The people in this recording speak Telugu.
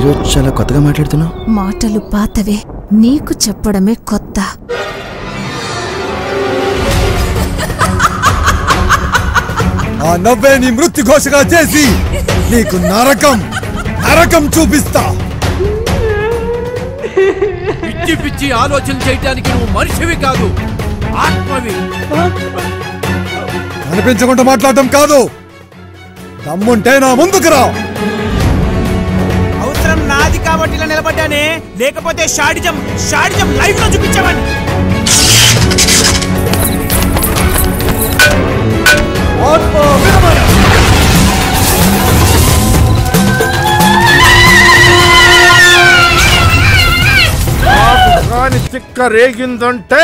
ఈరోజు చాలా కొత్తగా మాట్లాడుతున్నావు. మాటలు పాతవే, నీకు చెప్పడమే కొత్త. ఆ నవ్వే నీ మృత్యు ఘోషగా చేసి నీకు నరకం నరకం చూపిస్తా. పిచ్చి పిచ్చి ఆలోచన చేయడానికి నువ్వు మనిషివి కాదు, ఆత్మవి. కనిపించకుండా మాట్లాడటం కాదు, దమ్ముంటే నా ముందుకు రా. అవసరం నాది కాబట్టి ఇలా నిలబడ్డానే, లేకపోతే షాడిజం లైవ్ లో చూపించేవాడిని. తిక్క రేగిందంటే